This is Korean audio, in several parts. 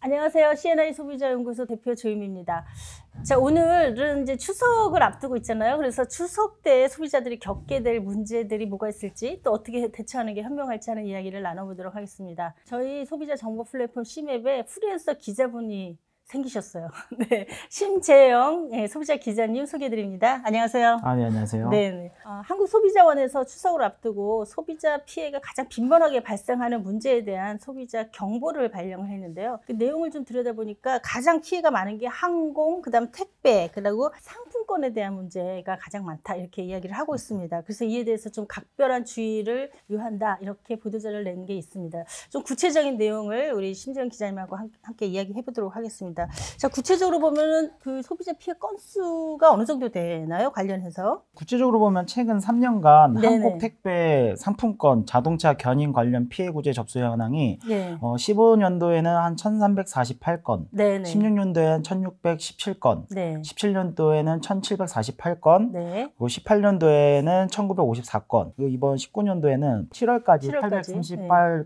안녕하세요. C&I 소비자연구소 대표 조임입니다. 자, 오늘은 이제 추석을 앞두고 있잖아요. 그래서 추석 때 소비자들이 겪게 될 문제들이 뭐가 있을지, 또 어떻게 대처하는 게 현명할지 하는 이야기를 나눠보도록 하겠습니다. 저희 소비자 정보 플랫폼 C맵에 프리랜서 기자분이 생기셨어요. 네, 심재영 소비자 기자님 소개해드립니다. 안녕하세요. 네, 안녕하세요. 네, 한국소비자원에서 추석을 앞두고 소비자 피해가 가장 빈번하게 발생하는 문제에 대한 소비자 경보를 발령을 했는데요. 그 내용을 좀 들여다보니까 가장 피해가 많은 게 항공, 그다음 택배, 그리고 상품권에 대한 문제가 가장 많다 이렇게 이야기를 하고 있습니다. 그래서 이에 대해서 좀 각별한 주의를 요한다 이렇게 보도자료를 낸 게 있습니다. 좀 구체적인 내용을 우리 심재영 기자님하고 함께 이야기해 보도록 하겠습니다. 자, 구체적으로 보면은 그 소비자 피해 건수가 어느 정도 되나요? 관련해서? 구체적으로 보면 최근 3년간 네네. 한국 택배 상품권, 자동차 견인 관련 피해 구제 접수 현황이 네. 15년도에는 한 1348건, 네네. 16년도에는 1617건, 네. 17년도에는 1748건, 네. 그리고 18년도에는 1954건, 그리고 이번 19년도에는 7월까지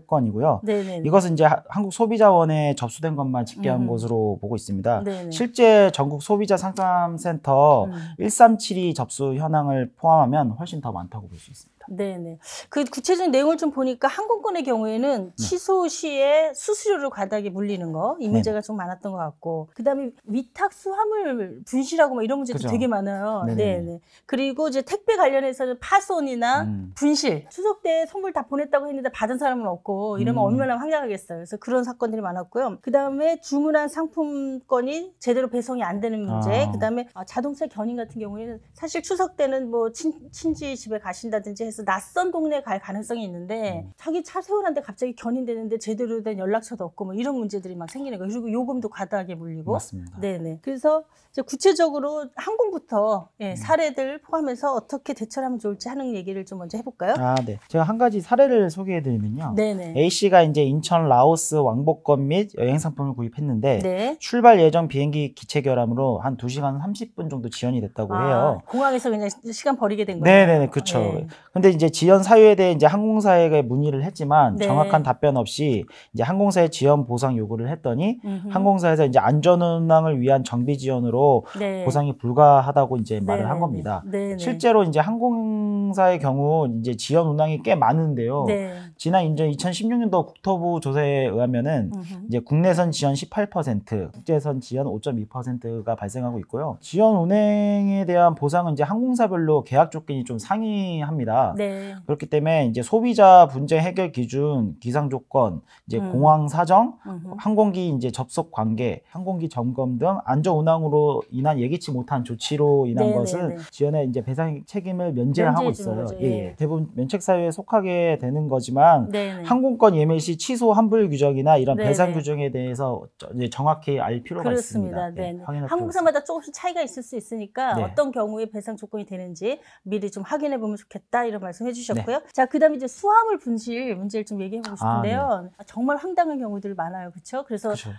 838건이고요. 네네. 이것은 이제 한국소비자원에 접수된 것만 집계한 것으로 보고 있습니다. 네네. 실제 전국 소비자 상담센터 1372 접수 현황을 포함하면 훨씬 더 많다고 볼 수 있습니다. 네네. 그 구체적인 내용을 좀 보니까 항공권의 경우에는 취소 시에 수수료를 과다하게 물리는 거, 이 문제가 좀 많았던 것 같고, 그 다음에 위탁 수화물 분실하고 뭐 이런 문제도 그죠. 되게 많아요. 네네. 네네. 그리고 이제 택배 관련해서는 파손이나 분실, 추석 때 선물 다 보냈다고 했는데 받은 사람은 없고, 이러면 얼마나 황당하겠어요. 그래서 그런 사건들이 많았고요. 그 다음에 주문한 상품권이 제대로 배송이 안 되는 문제, 그 다음에 자동차 견인 같은 경우에는 사실 추석 때는 뭐 친지 집에 가신다든지 해서 낯선 동네에 갈 가능성이 있는데 자기 차 세워놨는데 갑자기 견인되는데 제대로 된 연락처도 없고 뭐 이런 문제들이 막 생기는 거예요. 그리고 요금도 과다하게 물리고. 맞습니다. 네네. 그래서 이제 구체적으로 항공부터 사례들 포함해서 어떻게 대처를 하면 좋을지 하는 얘기를 좀 먼저 해볼까요? 네. 제가 한 가지 사례를 소개해드리면요. 네네. A씨가 이제 인천 라오스 왕복권 및 여행 상품을 구입했는데 네. 출발 예정 비행기 기체 결함으로 한 2시간 30분 정도 지연이 됐다고 해요. 공항에서 그냥 시간 버리게 된 거예요. 네네, 그렇죠. 네. 근데 이제 지연 사유에 대해 이제 항공사에게 문의를 했지만 네. 정확한 답변 없이 이제 항공사에 지연 보상 요구를 했더니 항공사에서 이제 안전 운항을 위한 정비 지연으로 네. 보상이 불가하다고 이제 말을 한 네네네. 겁니다. 네네. 실제로 이제 항공사의 경우 이제 지연 운항이 꽤 많은데요. 네. 지난 이제 2016년도 국토부 조사에 의하면은 이제 국내선 지연 18%, 국제선 지연 5.2%가 발생하고 있고요. 지연 운행에 대한 보상은 이제 항공사별로 계약 조건이 좀 상이합니다. 네. 그렇기 때문에 이제 소비자 분쟁 해결 기준, 기상 조건, 이제 공항 사정, 항공기 이제 접속 관계, 항공기 점검 등 안전 운항으로 인한 예기치 못한 조치로 인한 네네네. 것은 지연의 이제 배상 책임을 면제를 하고 있어요. 거죠. 예. 대부분 면책 사유에 속하게 되는 거지만 네네. 항공권 예매 시 취소 환불 규정이나 이런 네네. 배상 규정에 대해서 이제 정확히 알 필요가 그렇습니다. 있습니다. 네. 확인할 필요가 항공사마다 조금씩 차이가 있을 수 있으니까 네. 어떤 경우에 배상 조건이 되는지 미리 좀 확인해 보면 좋겠다 이런 말씀 해주셨고요. 자, 그다음에 이제 수화물 분실 문제를 좀 얘기해 보고 싶은데요. 정말 황당한 경우들 많아요, 그렇죠? 그래서 그렇죠.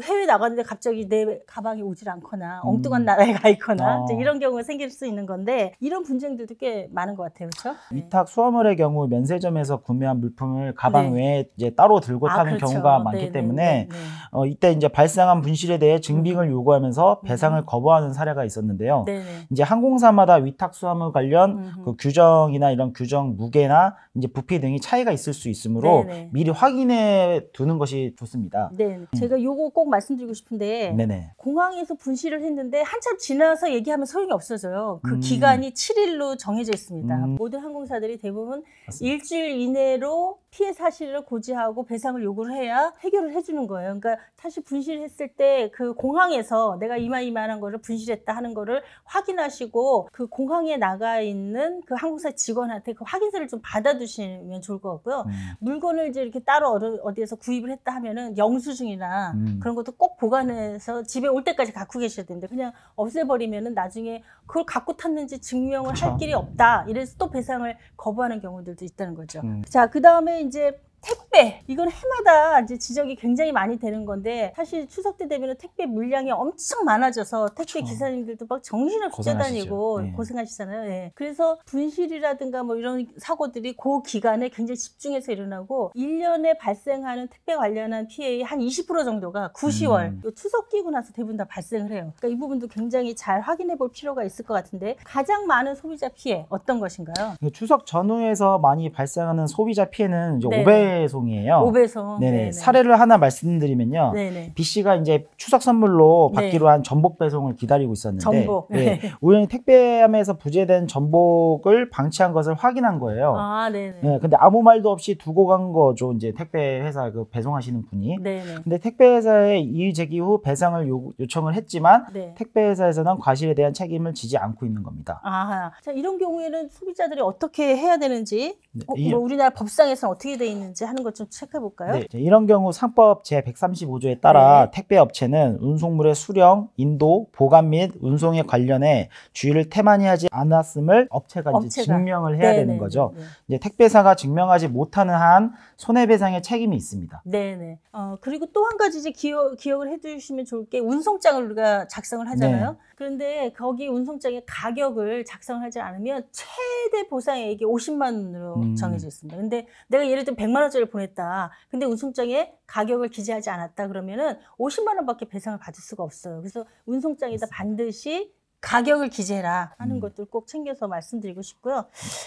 해외 나갔는데 갑자기 내 가방이 오질 않거나 엉뚱한 나라에 가 있거나 이제 이런 경우가 생길 수 있는 건데 이런 분쟁들도 꽤 많은 것 같아요, 그렇죠? 위탁 수화물의 경우 면세점에서 구매한 물품을 가방 네. 외에 이제 따로 들고 타는 그렇죠. 경우가 많기 네네. 때문에 네네. 이때 이제 발생한 분실에 대해 증빙을 요구하면서 배상을 거부하는 사례가 있었는데요. 네네. 이제 항공사마다 위탁 수화물 관련 그 규정이나 이런 규정 무게나 이제 부피 등이 차이가 있을 수 있으므로 네네. 미리 확인해 두는 것이 좋습니다. 네, 제가 요거 꼭 말씀드리고 싶은데 네네. 공항에서 분실을 했는데 한참 지나서 얘기하면 소용이 없어져요. 그 기간이 7일로 정해져 있습니다. 모든 항공사들이 대부분 맞습니다. 일주일 이내로 피해 사실을 고지하고 배상을 요구를 해야 해결을 해주는 거예요. 그러니까 사실 분실했을 때 그 공항에서 내가 이만한 거를 분실했다 하는 거를 확인하시고 그 공항에 나가 있는 그 항공사 직원한테 그 확인서를 좀 받아두시면 좋을 것 같고요. 물건을 이제 이렇게 따로 어디에서 구입을 했다 하면은 영수증이나 그런 것도 꼭 보관해서 집에 올 때까지 갖고 계셔야 되는데 그냥 없애버리면은 나중에 그걸 갖고 탔는지 증명을 그쵸. 할 길이 없다. 이래서 또 배상을 거부하는 경우들도 있다는 거죠. 자, 그 다음에 이제 택배 이건 해마다 이제 지적이 굉장히 많이 되는 건데 사실 추석 때 되면 택배 물량이 엄청 많아져서 택배 그쵸. 기사님들도 막 정신을 쫓아다니고 네. 고생하시잖아요. 네. 그래서 분실이라든가 뭐 이런 사고들이 그 기간에 굉장히 집중해서 일어나고 1년에 발생하는 택배 관련한 피해의 한 20% 정도가 9, 10월 또 추석 끼고 나서 대부분 다 발생을 해요. 그러니까 이 부분도 굉장히 잘 확인해 볼 필요가 있을 것 같은데 가장 많은 소비자 피해 어떤 것인가요? 추석 전후에서 많이 발생하는 소비자 피해는 이제 네네. 오배송이에요. 오배송. 네네. 네네. 사례를 하나 말씀드리면요. 네네. B 씨가 이제 추석 선물로 네. 받기로 한 전복 배송을 기다리고 있었는데, 전복. 네. 우연히 택배함에서 부재된 전복을 방치한 것을 확인한 거예요. 아, 네네. 네. 근데 아무 말도 없이 두고 간 거죠. 이제 택배 회사 그 배송하시는 분이. 네네. 근데 택배 회사에 이의 제기 후 배상을 요청을 했지만 네. 택배 회사에서는 과실에 대한 책임을 지지 않고 있는 겁니다. 아, 자, 이런 경우에는 소비자들이 어떻게 해야 되는지, 네. 뭐 우리나라 법상에서는 어떻게 돼 있는지 하는 것 좀 체크해 볼까요? 네, 이런 경우 상법 제135조에 따라 네. 택배업체는 운송물의 수령, 인도, 보관 및 운송에 관련해 주의를 태만히 하지 않았음을 업체가 이제 증명을 해야 되는 거죠. 이제 택배사가 증명하지 못하는 한 손해배상의 책임이 있습니다. 네네. 그리고 또 한 가지 이제 기억을 해두시면 좋을 게 운송장을 우리가 작성을 하잖아요. 네. 그런데 거기 운송장의 가격을 작성을 하지 않으면 최대 보상액이 50만 원으로 정해져 있습니다. 근데 내가 예를 들어 100만 원짜리를 보냈다. 근데 운송장에 가격을 기재하지 않았다 그러면은 50만 원밖에 배상을 받을 수가 없어요. 그래서 운송장에다 반드시 가격을 기재해라 하는 것들 꼭 챙겨서 말씀드리고 싶고요.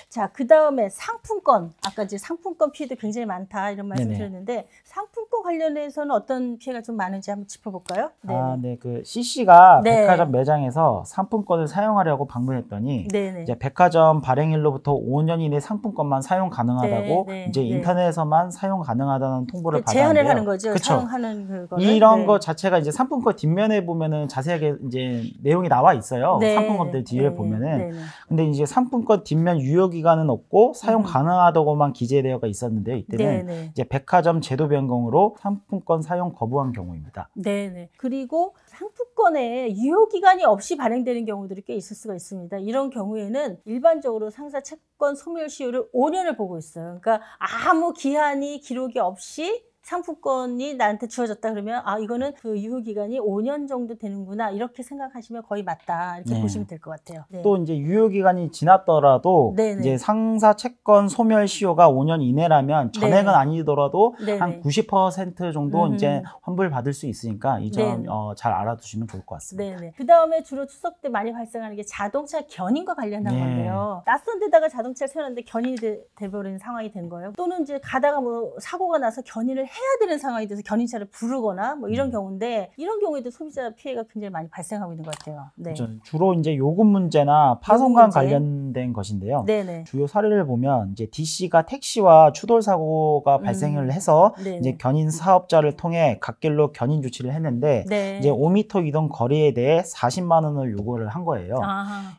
자, 그 다음에 상품권. 아까 이제 상품권 피해도 굉장히 많다 이런 말씀 드렸는데 상품권 관련해서는 어떤 피해가 좀 많은지 한번 짚어볼까요? 네. 그 CC가 네. 백화점 매장에서 상품권을 사용하려고 방문했더니 네네. 이제 백화점 발행일로부터 5년 이내 상품권만 사용 가능하다고 이제 인터넷에서만 사용 가능하다는 통보를 받았는데요. 제한을 하는 거죠. 그쵸? 사용하는 그거를. 이런 거 자체가 이제 상품권 뒷면에 보면은 자세하게 이제 내용이 나와 있어요. 상품권들 뒤를 보면은. 근데 이제 상품권 뒷면 유효 기간은 없고 사용 가능하다고만 기재되어 있었는데요. 이때는 이제 백화점 제도 변경으로 상품권 사용 거부한 경우입니다. 네네. 그리고 상품권에 유효 기간이 없이 발행되는 경우들이 꽤 있을 수가 있습니다. 이런 경우에는 일반적으로 상사 채권 소멸 시효를 5년을 보고 있어요. 그러니까 아무 기한이 기록이 없이 상품권이 나한테 주어졌다 그러면 아 이거는 그 유효 기간이 5년 정도 되는구나 이렇게 생각하시면 거의 맞다 이렇게 보시면 될 것 같아요. 또 이제 유효 기간이 지났더라도 이제 상사 채권 소멸 시효가 5년 이내라면 전액은 아니더라도 한 90% 정도 이제 환불 받을 수 있으니까 이 점 잘 알아두시면 좋을 것 같습니다. 그 다음에 주로 추석 때 많이 발생하는 게 자동차 견인과 관련한 건데요. 낯선 데다가 자동차를 세웠는데 견인이 돼버린 상황이 된 거예요. 또는 이제 가다가 뭐 사고가 나서 견인을 해야 되는 상황이 돼서 견인차를 부르거나 뭐 이런 경우인데 이런 경우에도 소비자 피해가 굉장히 많이 발생하고 있는 것 같아요. 네. 주로 이제 요금 문제나 파손과 관련된 것인데요. 주요 사례를 보면 이제 DC가 택시와 추돌 사고가 발생을 해서 이제 견인 사업자를 통해 갓길로 견인 조치를 했는데 이제 5m 이동 거리에 대해 40만 원을 요구를 한 거예요.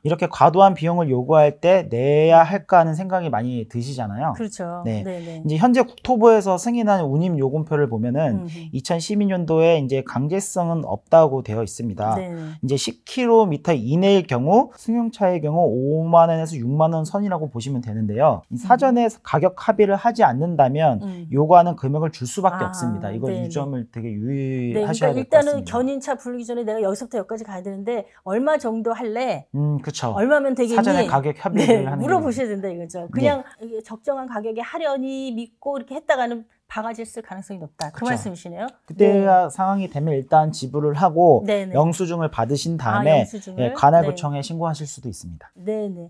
이렇게 과도한 비용을 요구할 때 내야 할까 하는 생각이 많이 드시잖아요. 그렇죠. 이제 현재 국토부에서 승인한 운임 요금표를 보면은 2012년도에 이제 강제성은 없다고 되어 있습니다. 이제 10km 이내일 경우 승용차의 경우 5만 원에서 6만 원 선이라고 보시면 되는데요. 사전에 가격 합의를 하지 않는다면 요구하는 금액을 줄 수밖에 없습니다. 이거 이 점을 되게 유의하셔야 될 것 같습니다. 일단은 견인차 부르기 전에 내가 여기서부터 여기까지 가야 되는데 얼마 정도 할래? 그렇죠. 얼마면 되겠니? 사전에 가격 합의를 하는 물어보셔야 된다 이거죠. 그냥 적정한 가격에 하려니 믿고 이렇게 했다가는 바가지를 쓸 가능성이 높다. 그 말씀이시네요. 그때 상황이 되면 일단 지불을 하고 영수증을 받으신 다음에 관할구청에 신고하실 수도 있습니다.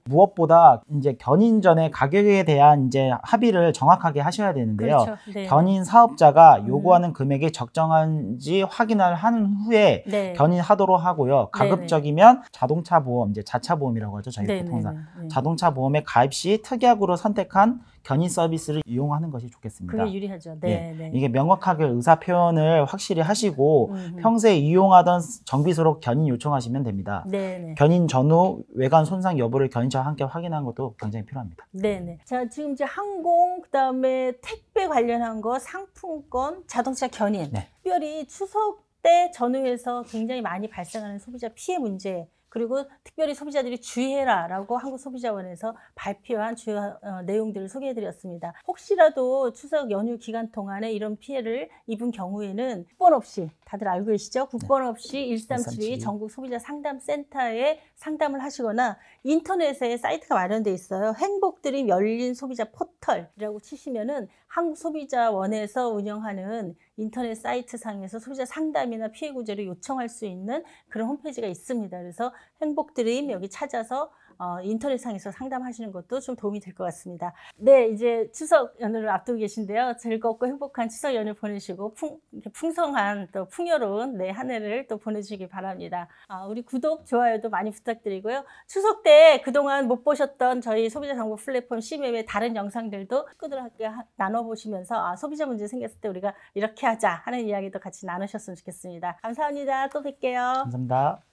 무엇보다 이제 견인 전에 가격에 대한 이제 합의를 정확하게 하셔야 되는데요. 견인 사업자가 요구하는 금액이 적정한지 확인을 한 후에 견인하도록 하고요. 가급적이면 자동차 보험, 이제 자차 보험이라고 하죠. 저희 보통상 자동차 보험에 가입 시 특약으로 선택한 견인 서비스를 이용하는 것이 좋겠습니다. 그게 유리하죠. 이게 명확하게 의사 표현을 확실히 하시고 평소에 이용하던 정비소로 견인 요청하시면 됩니다. 견인 전후 외관 손상 여부를 견인차와 함께 확인하는 것도 굉장히 필요합니다. 자, 지금 이제 항공, 그다음에 택배 관련한 거, 상품권, 자동차 견인. 특별히 추석 때 전후에서 굉장히 많이 발생하는 소비자 피해 문제 그리고 특별히 소비자들이 주의해라라고 한국소비자원에서 발표한 주요 내용들을 소개해드렸습니다. 혹시라도 추석 연휴 기간 동안에 이런 피해를 입은 경우에는 국번 없이 다들 알고 계시죠? 국번 없이 1372 전국 소비자 상담센터에 상담을 하시거나 인터넷에 사이트가 마련되어 있어요. 행복드림 열린 소비자 포털이라고 치시면은 한국소비자원에서 운영하는 인터넷 사이트 상에서 소비자 상담이나 피해 구제를 요청할 수 있는 그런 홈페이지가 있습니다. 그래서 행복드림 여기 찾아서 인터넷상에서 상담하시는 것도 좀 도움이 될 것 같습니다. 네, 이제 추석 연휴를 앞두고 계신데요. 즐겁고 행복한 추석 연휴 보내시고 풍성한 또 풍요로운 한 해를 또 보내주시기 바랍니다. 우리 구독, 좋아요도 많이 부탁드리고요. 추석 때 그동안 못 보셨던 저희 소비자 정보 플랫폼 CMM의 다른 영상들도 친구들과 함께 나눠보시면서 소비자 문제 생겼을 때 우리가 이렇게 하자 하는 이야기도 같이 나누셨으면 좋겠습니다. 감사합니다. 또 뵐게요. 감사합니다.